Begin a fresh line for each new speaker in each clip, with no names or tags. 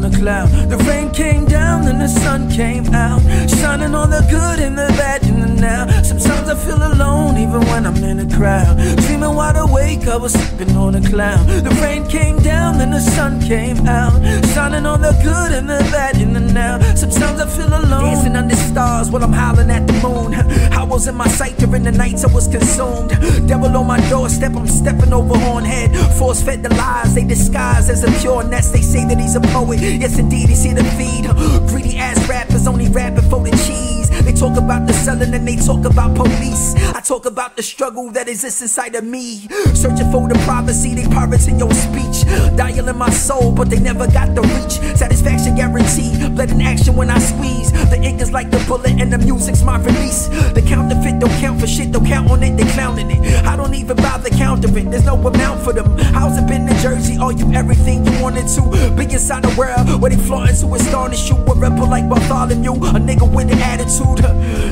a cloud. The rain came down and the sun came out, shining on the good and the bad in the now. Sometimes I feel alone even when I'm in a crowd, dreaming wide awake I was sleeping on a cloud. The rain came down and the sun came out, shining on the good and the bad in the now. Sometimes I feel alone, dancing under stars while I'm howling at the moon. I was in my sight during the nights I was consumed. Devil on my doorstep, I'm stepping over hornhead. Force fed the lies they disguise as a pure nest. They say that he's a poet, yes indeed he's here to feed greedy ass rappers only rapping for the cheese. They talk about the selling and they talk about police. I talk about the struggle that exists inside of me, searching for the privacy they pirates in your speech, dialing my soul but they never got the reach. Satisfaction guaranteed, blood in action when I squeeze. The ink is like the bullet and the music's my release. The counterfeit don't count for shit, don't count on it, they clowning it. I don't even bother countering, there's no amount for them. How's it been in Jersey? Are you everything you wanted to be inside the world where they flaunting to astonish you? A rebel like Bartholomew, a nigga with an attitude.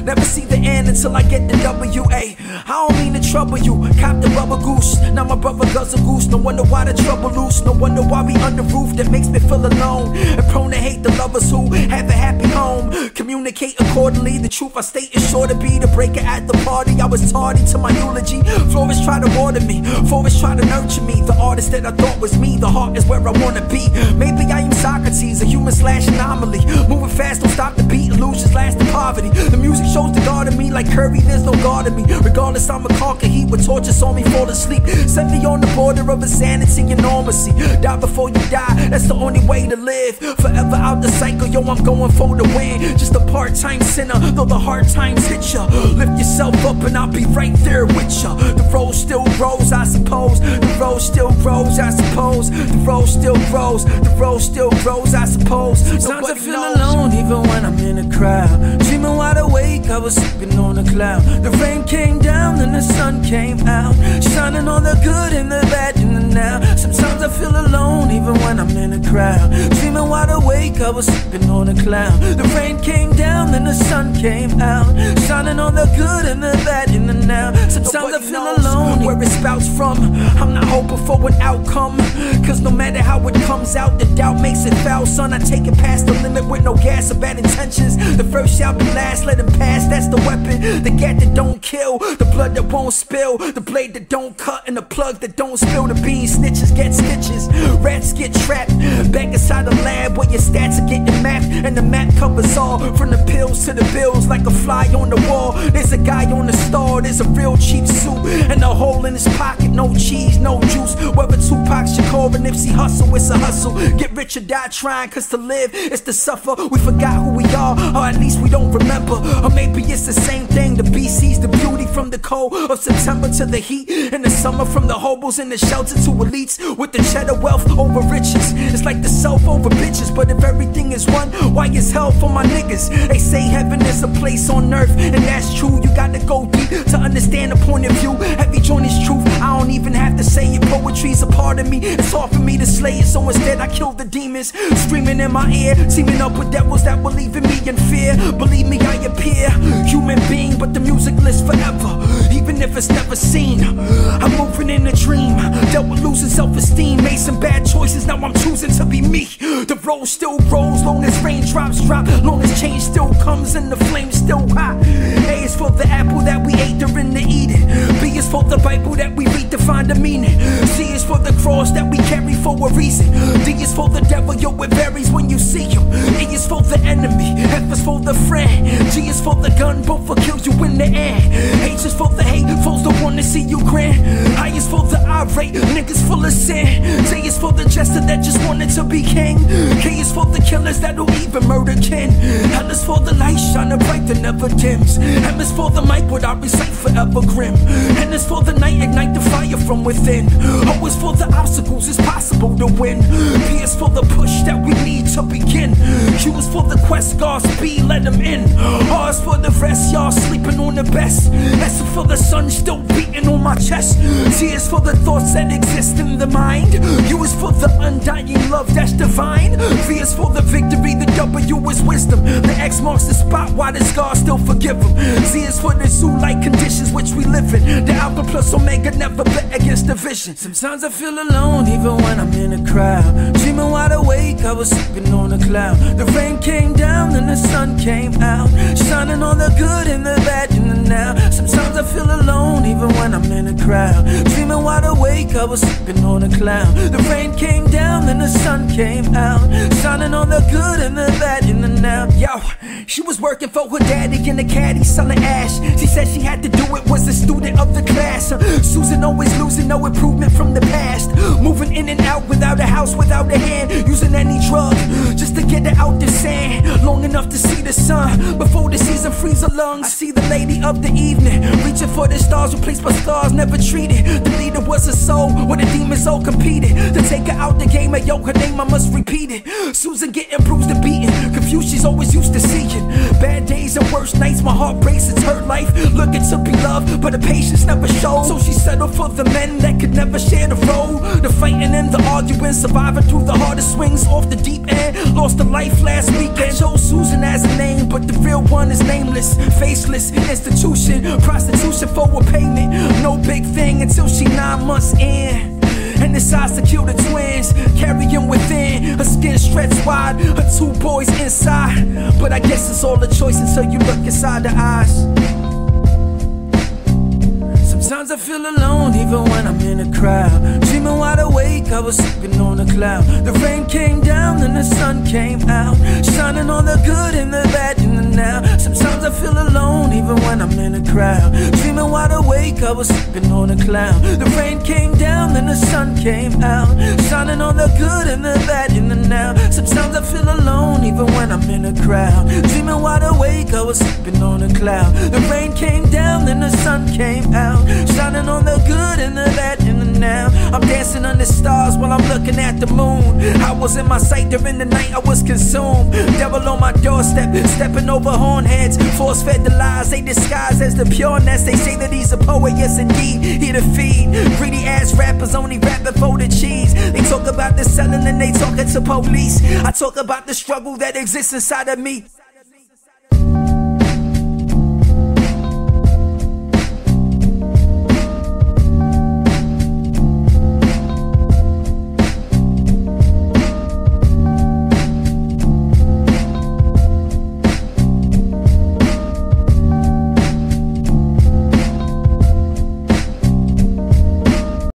Never see the end until I get the W.A. I don't mean to trouble you, cop the rubber goose. Now my brother guzzle goose, no wonder why the trouble loose. No wonder why we under roof that makes me feel alone, and prone to hate the lovers who have a happy home. Communicate accordingly, the truth I state is sure to be the breaker at the party. I was tardy to my eulogy, florists try to water me, forests try to nurture me. The artist that I thought was me, the heart is where I wanna be. Maybe I am Socrates, a human slash anomaly, moving fast, don't stop the beat, illusions last in poverty. The music shows the guard in me like Curry, there's no guard in me. Regardless, I'ma conquer heat with torture, saw me fall asleep. Set me on the border of insanity and normalcy. Die before you die, that's the only way to live. Forever out the cycle, yo, I'm going for the win. Just a part-time sinner, though the hard times hit ya. Lift yourself up and I'll be right there with ya. The road still grows, I suppose. The road still grows, I suppose. The road still grows, the road still grows, I suppose. Sometimes I feel alone even when I'm in a crowd, dreaming wide awake I was sleeping on a cloud. The rain came down and the sun came out, shining on the good and the bad in the now. Sometimes I feel alone even when I'm in a crowd, dreaming wide awake I was sleeping on a cloud. The rain came down and the sun came out, shining on the good and the bad in the now. Sometimes I feel alone where it spouts from. I'm not hoping for an outcome, cause no matter how it comes out, the doubt makes it foul. Son, I take it past the limit with no gas or bad intentions. The first shall be last, let him pass, that's the weapon. The gat that don't kill, the blood that won't spill, the blade that don't cut, and the plug that don't spill. The beans, snitches get stitches, rats get trapped back inside the lab where your stats are getting mapped. And the map covers all, from the pills to the bills, like a fly on the wall. There's a guy on the star, there's a real cheap suit, and a hole in his pocket, no cheese, no juice. Whether Tupac, Shakur, and Nipsey hustle, it's a hustle. Get rich or die trying, cause to live is to suffer. We forgot who we are, or at least we don't remember. Or maybe it's the same thing, the BC's the beauty from the cold of September to the heat in the summer, from the hobos in the shelter to elites with the cheddar wealth over riches. It's like the self over bitches, but if everything is one, why is hell for my niggas? They say heaven is a place on earth, and that's true. You gotta go deep to understand the point of view. Heavy joint is truth, I don't even have to say it. Poetry's a part of me, it's hard for me to slay it, so instead I kill the demons screaming in my ear, teaming up with devils that were leaving me in fear. Believe me, I appear human being, but the music lives forever, even if it's never seen. I'm moving in a dream, dealt with losing self-esteem, made some bad choices, now I'm choosing to be me. The road still grows, long as raindrops drop, long as change still comes and the flame's still hot. A is for the apple that we ate during the eating, B is for the Bible that we read to find a meaning, C is for the cross that we carry for a reason, D is for the devil, yo, it varies when you see him, E is for the enemy, F is for the friend, G is for the gun, both will kill you in the end, H is for the hateful, the one to see you grin, I is for the irate, niggas full of sin, J is for the jester that just wanted to be king, K is for the killers that'll even murder kin, L is for the light shining bright that never dims, M is for the mic what I recite forever grim, N is for the night, ignite the fire from within, O is for the obstacles it's possible to win, P is for the push that we need to begin, Q is for the quest, Godspeed, let them in, R is for the rest, y'all sleeping on the best, S is for the sun still beating on my chest, T is for the thoughts that exist in the mind, U is for the undying love that's divine, V is for the victory, the W is wisdom, the X marks the spot, why does God still forgive him, Z is for the zoo-like conditions which we live in, the Alpha plus Omega never bet against division. Sometimes I feel alone even when I'm in a crowd, dreaming wide awake I was sleeping on on a cloud. The rain came down and the sun came out, shining on the good and the bad in the now. Sometimes I feel alone even when I'm in a crowd, dreaming wide awake I was sleeping on a cloud. The rain came down and the sun came out, shining on the good and the bad in the now. Yo, she was working for her daddy in the caddy selling ash. She said she had to do it, was a student of the class. Susan always losing, no improvement from the past, moving in and out without a house, without a hand, using any drug just to get her out the sand, long enough to see the sun before the season freeze her lungs. I see the lady of the evening reaching for the stars, replaced by stars never treated. The leader was a soul where the demons all competed to take her out the game. Yo, her name I must repeat it. Susan getting bruised and beaten, confused she's always used to seeing bad days and worse nights. My heart breaks, it's her life, looking to be loved, but the patience never showed. So she settled for the men that could never share the road, the fighting and the arguing, surviving through the hardest swings off the deep end. Lost a life last weekend. Chose Susan as a name, but the real one is nameless, faceless institution, prostitution for a payment. No big thing until she 9 months in, and decides to kill the twins, carrying within her skin stretched wide, her 2 boys inside. But I guess it's all a choice until you look inside the eyes. Sometimes I feel alone even when I'm in a crowd, dreaming wide awake I was sleeping on a cloud. The rain came down and the sun came out, shining on the good and the bad in the now. Sometimes I feel alone even when I'm in a crowd, dreaming wide awake I was sleeping on a cloud. The rain came down and the sun came out, shining on the good and the bad in the now. Sometimes I feel alone even when I'm in a crowd, dreaming wide awake I was sleeping on a cloud. The rain came down and the sun came out, shining on the good and the bad in the now. I'm dancing under stars while I'm looking at the moon. I was in my sight during the night, I was consumed. Devil on my doorstep, stepping over horn heads, force fed the lies they disguise as the pureness. They say that he's a poet, yes indeed, he to feed greedy ass rappers only rapping for the cheese. They talk about the selling and they talking to police. I talk about the struggle that exists inside of me.